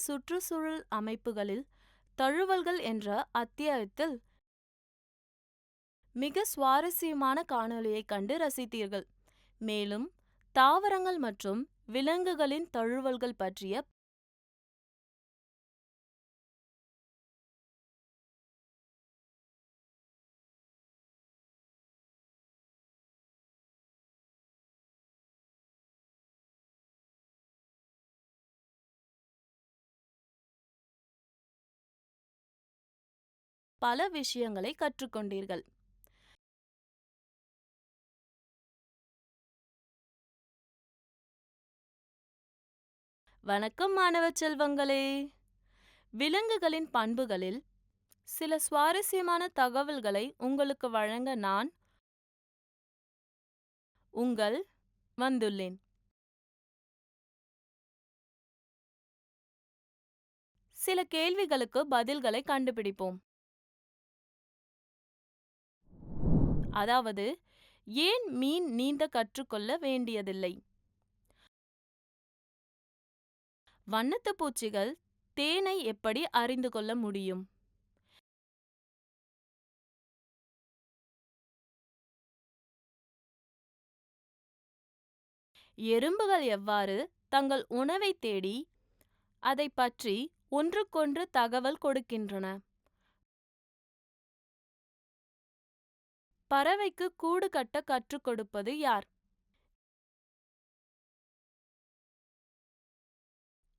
சுற்றுச்சூழல் அமைப்புகளில் தழுவல்கள் என்ற அத்தியாயத்தில் மிக சுவாரஸ்யமான காணொளியை கண்டு ரசித்தீர்கள். மேலும் தாவரங்கள் மற்றும் விலங்குகளின் தழுவல்கள் பற்றிய பல விஷயங்களை கற்றுக்கொண்டீர்கள். வணக்கம் மாணவ செல்வங்களே. விலங்குகளின் பண்புகளில் சில சுவாரஸ்யமான தகவல்களை உங்களுக்கு வழங்க நான் உங்கள் வந்துள்ளேன். சில கேள்விகளுக்கு பதில்களை கண்டுபிடிப்போம். அதாவது, ஏன் மீன் நீந்த கற்றுக்கொள்ள வேண்டியதில்லை? வண்ணத்து பூச்சிகள் தேனை எப்படி அறிந்து கொள்ள முடியும்? எறும்புகள் எவ்வாறு தங்கள் உணவை தேடி அதை பற்றி ஒன்றுக்கொன்று தகவல் கொடுக்கின்றன? பறவைக்கு கூடு கட்ட கற்றுக் கொடுப்பது யார்?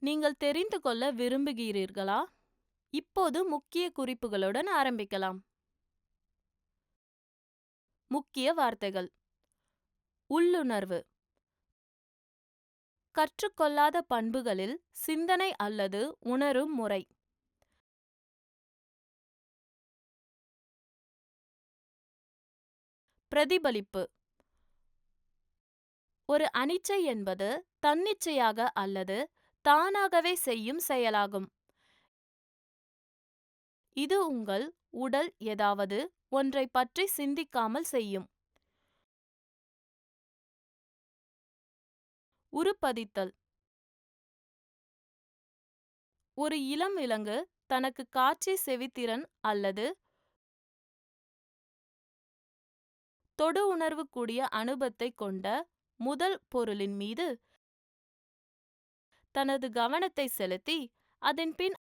நீங்கள் தெரிந்து கொள்ள விரும்புகிறீர்களா? இப்போது முக்கிய குறிப்புகளுடன் ஆரம்பிக்கலாம். முக்கிய வார்த்தைகள்: உள்ளுணர்வு, கற்றுக்கொள்ளாத பண்புகளில் சிந்தனை அல்லது உணரும் முறை. பிரதிபலிப்பு: ஒரு அனிச்சை என்பது தன்னிச்சையாக அல்லது தானாகவே செய்யும் செயலாகும். இது உங்கள் உடல் ஏதாவது ஒன்றை பற்றி சிந்திக்காமல் செய்யும். உருப்பதித்தல்: ஒரு இளம் விலங்கு தனக்கு காட்சி செவித்திறன் அல்லது தொடு உணர்வு கூடிய அனுபவத்தை கொண்ட முதல் பொருளின் மீது தனது கவனத்தை செலுத்தி அதன் பின்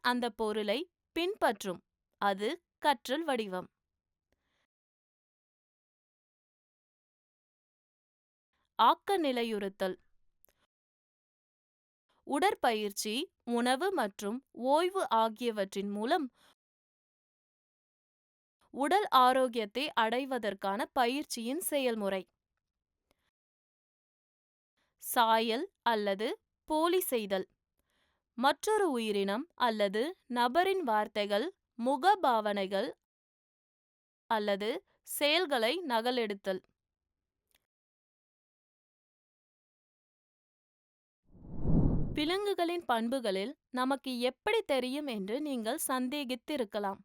அந்த பொருளை பின்பற்றும். அது கற்றல் வடிவம். ஆக்க நிலையுறுத்தல்: உடற்பயிற்சி, உணவு மற்றும் ஓய்வு ஆகியவற்றின் மூலம் உடல் ஆரோக்கியத்தை அடைவதற்கான பயிற்சியின் செயல்முறை. சாயல் அல்லது போலி செய்தல்: மற்றொரு உயிரினம் அல்லது நபரின் வார்த்தைகள், முகபாவனைகள் அல்லது செயல்களை நகலெடுத்தல். விலங்குகளின் பண்புகளில் நமக்கு எப்படி தெரியும் என்று நீங்கள் சந்தேகித்திருக்கலாம்.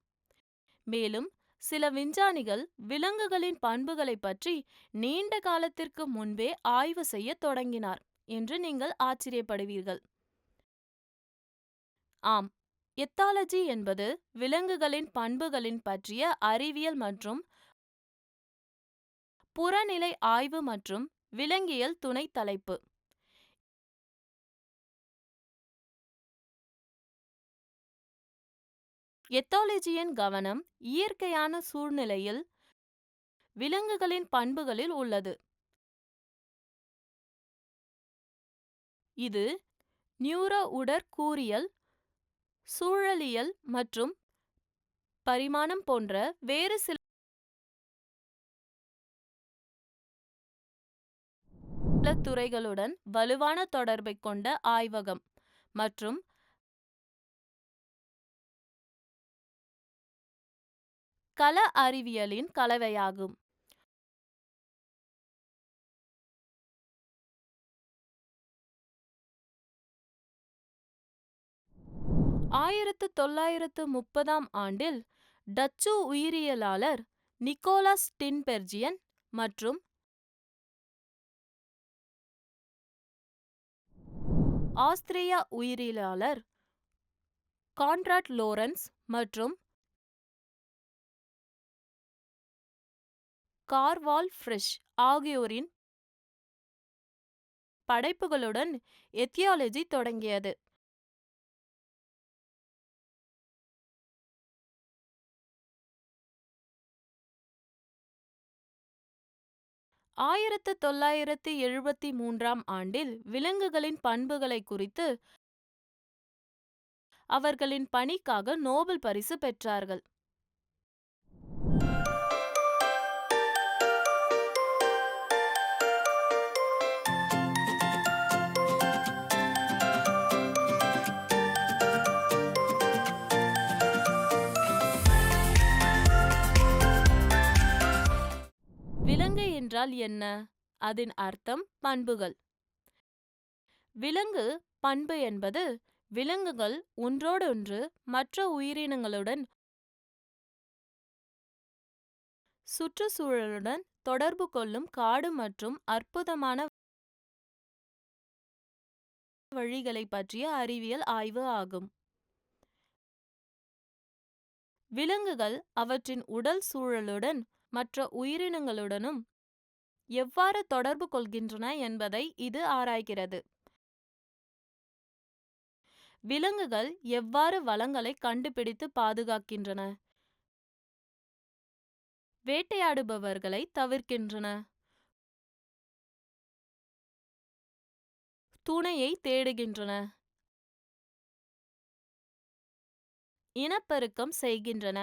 மேலும் சில விஞ்ஞானிகள் விலங்குகளின் பண்புகளை பற்றி நீண்ட காலத்திற்கு முன்பே ஆய்வு செய்ய தொடங்கினார் என்று நீங்கள் ஆச்சரியப்படுவீர்கள். ஆம், எத்தாலஜி என்பது விலங்குகளின் பண்புகளின் பற்றிய அறிவியல் மற்றும் புறநிலை ஆய்வு மற்றும் விலங்கியல் துணை தலைப்பு. எத்தாலஜியின் கவனம் இயற்கையான சூழ்நிலையில் விலங்குகளின் பண்புகளில் உள்ளது. இது நியூரோ உடற்கூறியல், சூழலியல் மற்றும் பரிமாணம் போன்ற வேறு சில துறைகளுடன் வலுவான தொடர்பை கொண்ட ஆய்வகம் மற்றும் கள அறிவியலின் கலவையாகும். 1930ஆம் ஆண்டில் டச்சு உயிரியலாளர் நிக்கோலஸ் டின்பெர்ஜியன் மற்றும் ஆஸ்திரேலிய உயிரியலாளர் கான்ராட் லோரன்ஸ் மற்றும் கார்வால் ஃப்ரிஷ் ஆகியோரின் படைப்புகளுடன் எத்தியாலஜி தொடங்கியது. 1973ஆம் ஆண்டில் விலங்குகளின் பண்புகளை குறித்து அவர்களின் பணிக்காக நோபல் பரிசு பெற்றார்கள். விலங்கு என்றால் என்ன? அதன் அர்த்தம் பண்புகள். விலங்கு பண்பு என்பது விலங்குகள் ஒன்றோடொன்று மற்ற உயிரினங்களுடன் சுற்றுச்சூழலுடன் தொடர்பு கொள்ளும் காடு மற்றும் அற்புதமான வழிகளை பற்றிய அறிவியல் ஆய்வு ஆகும். விலங்குகள் அவற்றின் உடல் சூழலுடன் மற்ற உயிரினங்களுடனும் எவ்வாறு தொடர்பு கொள்கின்றன என்பதை இது ஆராய்கிறது. விலங்குகள் எவ்வாறு வளங்களை கண்டுபிடித்து பாதுகாக்கின்றன, வேட்டையாடுபவர்களை தவிர்க்கின்றன, துணையை தேடுகின்றன, இனப்பெருக்கம் செய்கின்றன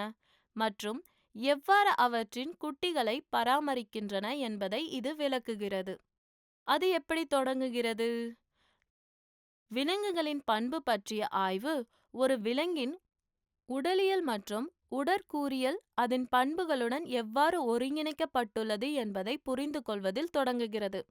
மற்றும் எவ்வாறு அவற்றின் குட்டிகளை பராமரிக்கின்றன என்பதை இது விளக்குகிறது. அது எப்படி தொடங்குகிறது? விலங்குகளின் பண்பு பற்றிய ஆய்வு ஒரு விலங்கின் உடலியல் மற்றும் உடற்கூறியல் அதன் பண்புகளுடன் எவ்வாறு ஒருங்கிணைக்கப்பட்டுள்ளது என்பதை புரிந்து கொள்வதில் தொடங்குகிறது.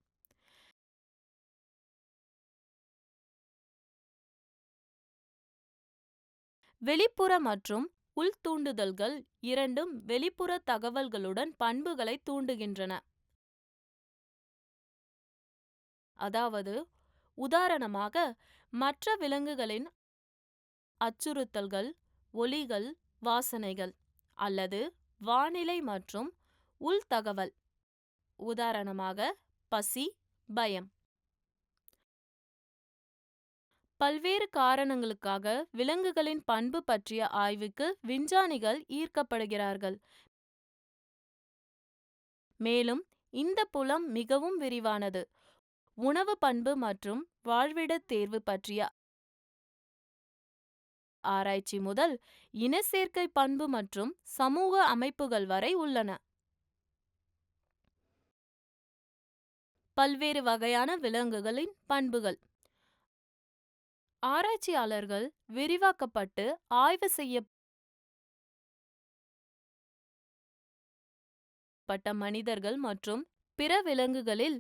வெளிப்புற மற்றும் உள் தூண்டுதல்கள் இரண்டும் வெளிப்புற தகவல்களுடன் பண்புகளை தூண்டுகின்றன. அதாவது, உதாரணமாக, மற்ற விலங்குகளின் அச்சுறுத்தல்கள், ஒலிகள், வாசனைகள் அல்லது வானிலை மற்றும் உள் தகவல், உதாரணமாக பசி, பயம். பல்வேறு காரணங்களுக்காக விலங்குகளின் பண்பு பற்றிய ஆய்வுக்கு விஞ்ஞானிகள் ஈர்க்கப்படுகிறார்கள். மேலும் இந்த புலம் மிகவும் விரிவானது. உணவு பண்பு மற்றும் வாழ்விட தேர்வு பற்றிய ஆராய்ச்சி முதல் இனச்சேர்க்கை பண்பு மற்றும் சமூக அமைப்புகள் வரை உள்ளன. பல்வேறு வகையான விலங்குகளின் பண்புகள். ஆராய்ச்சியாளர்கள் விரிவாக்கப்பட்டு ஆய்வு செய்யப்பட்ட மனிதர்கள் மற்றும் பிற விலங்குகளில்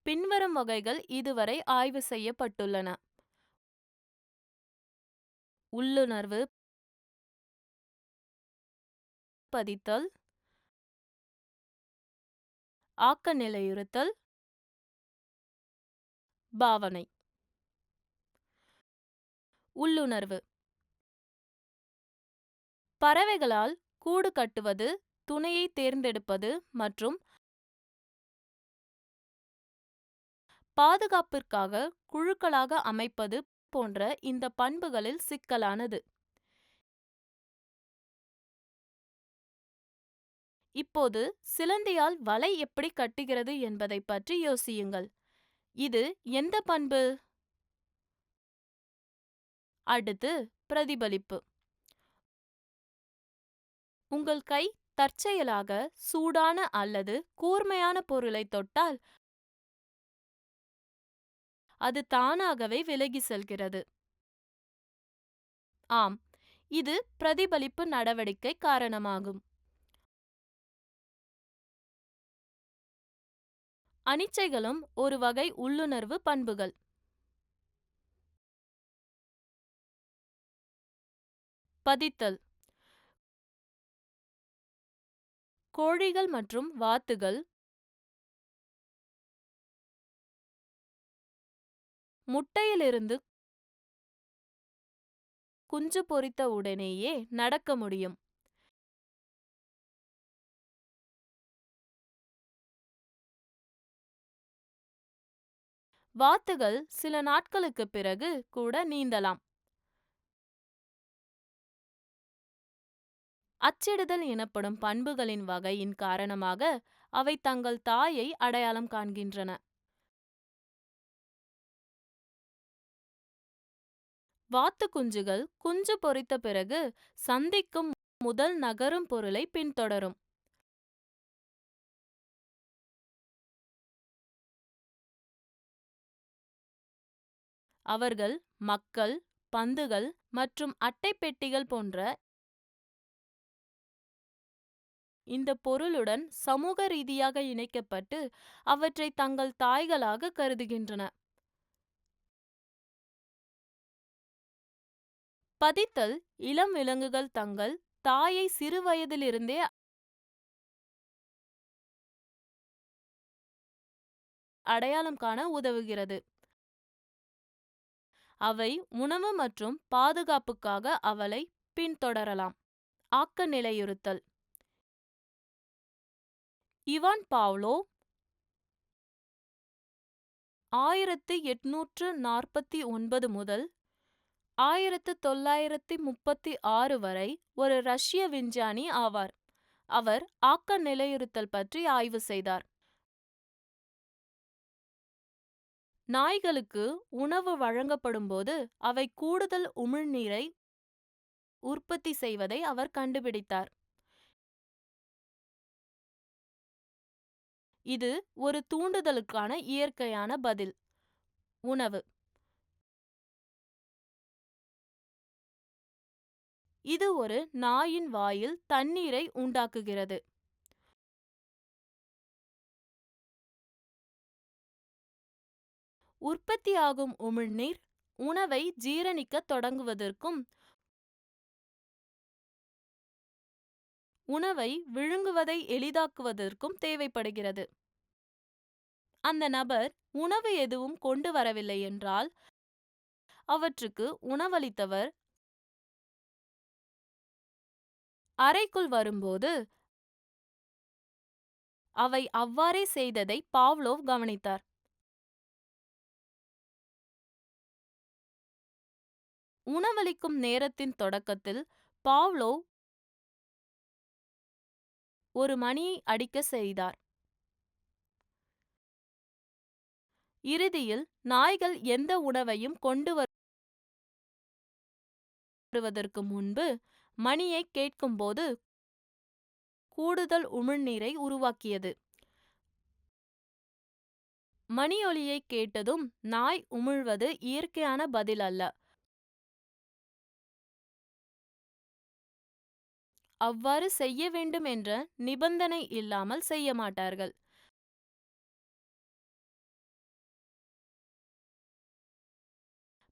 பின்வரும் வகைகள் இதுவரை ஆய்வு செய்யப்பட்டுள்ளன: உள்ளுணர்வு, பதித்தல், ஆக்க நிலையுறுத்தல், பாவனை. உள்ளுணர்வு பறவைகளால் கூடு கட்டுவது, துணையை தேர்ந்தெடுப்பது மற்றும் பாதுகாப்பிற்காக குழுக்களாக அமைப்பது போன்ற இந்த பண்புகளில் சிக்கலானது. இப்போது சிலந்தியால் வலை எப்படி கட்டுகிறது என்பதை பற்றி யோசியுங்கள். இது எந்த பண்பு? அடுத்து, பிரதிபலிப்பு. உங்கள் கை தற்செயலாக சூடான அல்லது கூர்மையான பொருளை தொட்டால் அது தானாகவே விலகி செல்கிறது. ஆம், இது பிரதிபலிப்பு நடவடிக்கை காரணமாகும். அனிச்சைகளும் ஒரு வகை உள்ளுணர்வு பண்புகள். பதித்தல். கோழிகள் மற்றும் வாத்துகள் முட்டையிலிருந்து குஞ்சு பொரித்த உடனேயே நடக்க முடியும். வாத்துகள் சில நாட்களுக்குப் பிறகு கூட நீந்தலாம். அச்சிடுதல் எனப்படும் பண்புகளின் வகையின் காரணமாக அவை தங்கள் தாயை அடையாளம் காண்கின்றன. வாத்து குஞ்சுகள் குஞ்சு பொரித்த பிறகு சந்திக்கும் முதல் நகரும் பொருளை பின்தொடரும். அவர்கள் மக்கள், பந்துகள் மற்றும் அட்டை பெட்டிகள் போன்ற இந்த பொருளுடன் சமூக ரீதியாக இணைக்கப்பட்டு அவற்றை தங்கள் தாய்களாக கருதுகின்றன. பதித்தல் இளம் விலங்குகள் தங்கள் தாயை சிறு வயதிலிருந்தே அடையாளம் காண உதவுகிறது. அவை உணவு மற்றும் பாதுகாப்புக்காக அவளை பின்தொடரலாம். ஆக்க நிலையுறுத்தல். இவான் பாவ்லோவ் 1849 முதல் 1936 வரை ஒரு ரஷ்ய விஞ்ஞானி ஆவார். அவர் ஆக்க நிலையுறுத்தல் பற்றி ஆய்வு செய்தார். நாய்களுக்கு உணவு வழங்கப்படும்போது அவை கூடுதல் உமிழ்நீரை உற்பத்தி செய்வதை அவர் கண்டுபிடித்தார். இது ஒரு தூண்டுதலுக்கான இயற்கையான பதில். உணவு. இது ஒரு நாயின் வாயில் தண்ணீரை உண்டாக்குகிறது. உற்பத்தியாகும் உமிழ்நீர் உணவை ஜீரணிக்க தொடங்குவதற்கும் உணவை விழுங்குவதை எளிதாக்குவதற்கும் தேவைப்படுகிறது. அந்த நபர் உணவு எதுவும் கொண்டு வரவில்லை என்றால் அவற்றுக்கு உணவளித்தவர் அறைக்குள் வரும்போது அவை அவ்வாறே செய்ததை பாவ்லோவ் கவனித்தார். உணவளிக்கும் நேரத்தின் தொடக்கத்தில் பாவ்லோவ் ஒரு மணியை அடிக்க செய்தார். இறுதியில் நாய்கள் எந்த உணவையும் கொண்டு வருவதற்கு முன்பு மணியை கேட்கும்போது கூடுதல் உமிழ்நீரை உருவாக்கியது. மணி ஒலியை கேட்டதும் நாய் உமிழ்வது இயற்கையான பதில் அல்ல. அவ்வாறு செய்ய வேண்டும் என்ற நிபந்தனை இல்லாமல் செய்ய மாட்டார்கள்.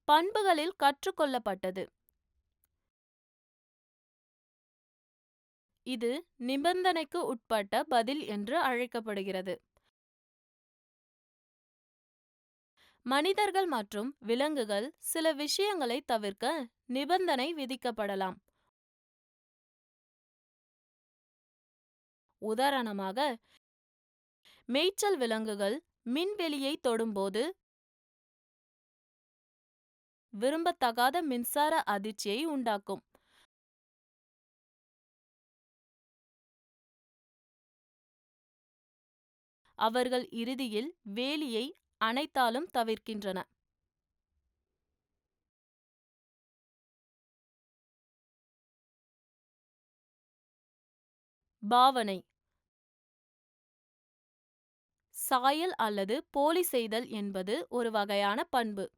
பண்புகளில் கற்றுக்கொள்ளப்பட்டது. இது நிபந்தனைக்கு உட்பட்ட பதில் என்று அழைக்கப்படுகிறது. மனிதர்கள் மற்றும் விலங்குகள் சில விஷயங்களை தவிர்க்க நிபந்தனை விதிக்கப்படலாம். உதாரணமாக, மேய்ச்சல் விலங்குகள் மின்வெளியை தொடும்போது விரும்பத்தகாத மின்சார அதிர்ச்சியை உண்டாக்கும். அவர்கள் இறுதியில் வேலியை அணைத்தாலும் தவிர்க்கின்றன. பாவனை. சாயல் அல்லது போலி செய்தல் என்பது ஒரு வகையான பண்பு.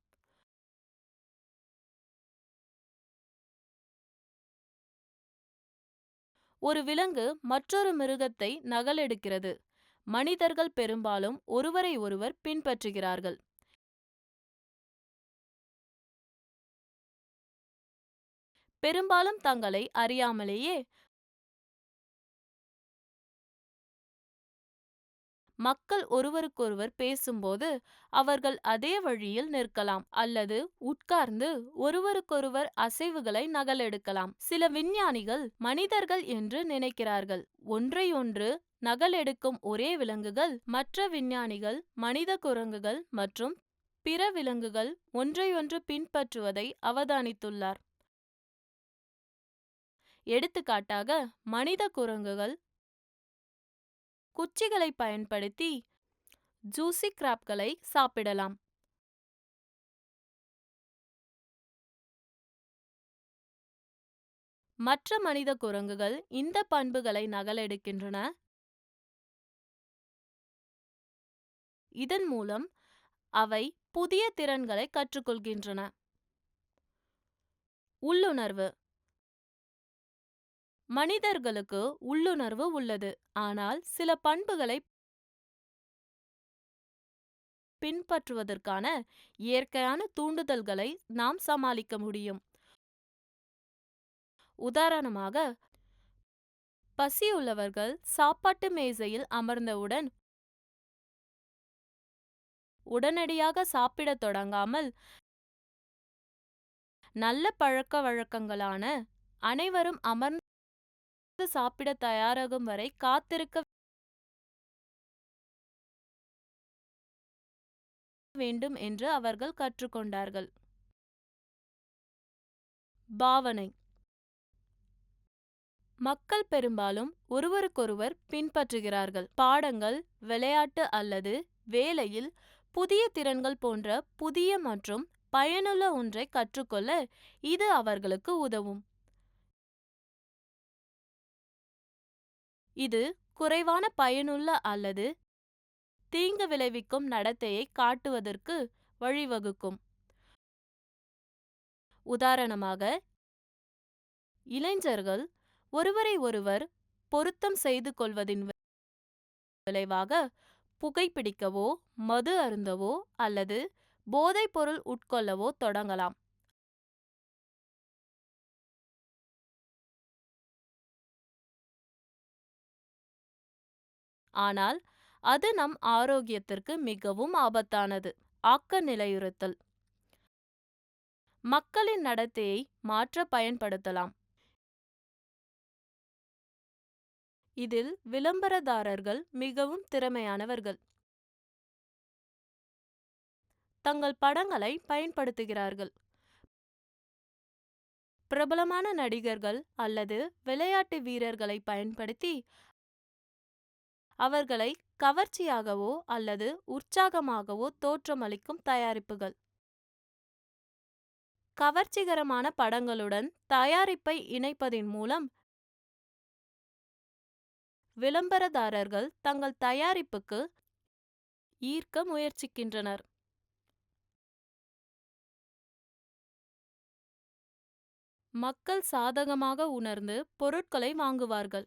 ஒரு விலங்கு மற்றொரு மிருகத்தை நகலெடுக்கிறது. மனிதர்கள் பெரும்பாலும் ஒருவரை ஒருவர் பின்பற்றுகிறார்கள். பெரும்பாலும் தங்களை அறியாமலேயே மக்கள் ஒருவருக்கொருவர் பேசும்போது அவர்கள் அதே வழியில் நிற்கலாம் அல்லது உட்கார்ந்து ஒருவருக்கொருவர் அசைவுகளை நகலெடுக்கலாம். சில விஞ்ஞானிகள் மனிதர்கள் என்று நினைக்கிறார்கள். ஒன்றையொன்று நகலெடுக்கும் ஒரே விலங்குகள் மற்ற விஞ்ஞானிகள் மனித குரங்குகள் மற்றும் பிற விலங்குகள் ஒன்றையொன்று பின்பற்றுவதை அவதானித்துள்ளார். எடுத்துக்காட்டாக, மனித குரங்குகள் குச்சிகளை பயன்படுத்தி ஜூசி கிராப்களை சாப்பிடலாம். மற்ற மனித குரங்குகள் இந்த பண்புகளை நகலெடுக்கின்றன. இதன் மூலம் அவை புதிய திறன்களை கற்றுக்கொள்கின்றன. உள்ளுணர்வு. மனிதர்களுக்கு உள்ளுணர்வு உள்ளது, ஆனால் சில பண்புகளை பின்பற்றுவதற்கான இயற்கையான தூண்டுதல்களை நாம் சமாளிக்க முடியும். உதாரணமாக, பசியுள்ளவர்கள் சாப்பாட்டு மேசையில் அமர்ந்தவுடன் உடனடியாக சாப்பிடத் தொடங்காமல் நல்ல பழக்க வழக்கங்களான அனைவரும் அமர்ந்து சாப்பிட தயாராகும் வரை காத்திருக்க வேண்டும் என்று அவர்கள் கற்றுக்கொண்டார்கள். பாவனை. மக்கள் பெரும்பாலும் ஒருவருக்கொருவர் பின்பற்றுகிறார்கள். பாடங்கள், விளையாட்டு அல்லது வேலையில் புதிய திறன்கள் போன்ற புதிய மற்றும் பயனுள்ள ஒன்றை கற்றுக்கொள்ள இது அவர்களுக்கு உதவும். இது குறைவான பயனுள்ள அல்லது தீங்கு விளைவிக்கும் நடத்தையை காட்டுவதற்கு வழிவகுக்கும். உதாரணமாக, இளைஞர்கள் ஒருவரை ஒருவர் பொருத்தம் செய்து கொள்வதின் விளைவாக புகைப்பிடிக்கவோ மது அருந்தவோ அல்லது போதைப் பொருள் உட்கொள்ளவோ தொடங்கலாம். ஆனால் அது நம் ஆரோக்கியத்திற்கு மிகவும் ஆபத்தானது. ஆக்க நிலையுறுத்தல். மக்களின் நடத்தையை மாற்ற பயன்படுத்தலாம். இதில் விளம்பரதாரர்கள் மிகவும் திறமையானவர்கள். தங்கள் படங்களை பயன்படுத்துகிறார்கள். பிரபலமான நடிகர்கள் அல்லது விளையாட்டு வீரர்களை பயன்படுத்தி அவர்களை கவர்ச்சியாகவோ அல்லது உற்சாகமாகவோ தோற்றமளிக்கும் தயாரிப்புகள். கவர்ச்சிகரமான படங்களுடன் தயாரிப்பை இணைப்பதின் மூலம் விளம்பரதாரர்கள் தங்கள் தயாரிப்புக்கு ஈர்க்க முயற்சிக்கின்றனர். மக்கள் சாதகமாக உணர்ந்து பொருட்களை வாங்குவார்கள்.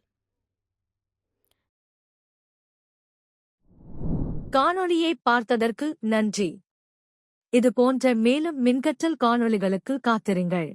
காணொளியை பார்த்ததற்கு நன்றி. இது போன்ற மேலும் மின்கற்றல் காணொளிகளுக்கு காத்திருங்கள்.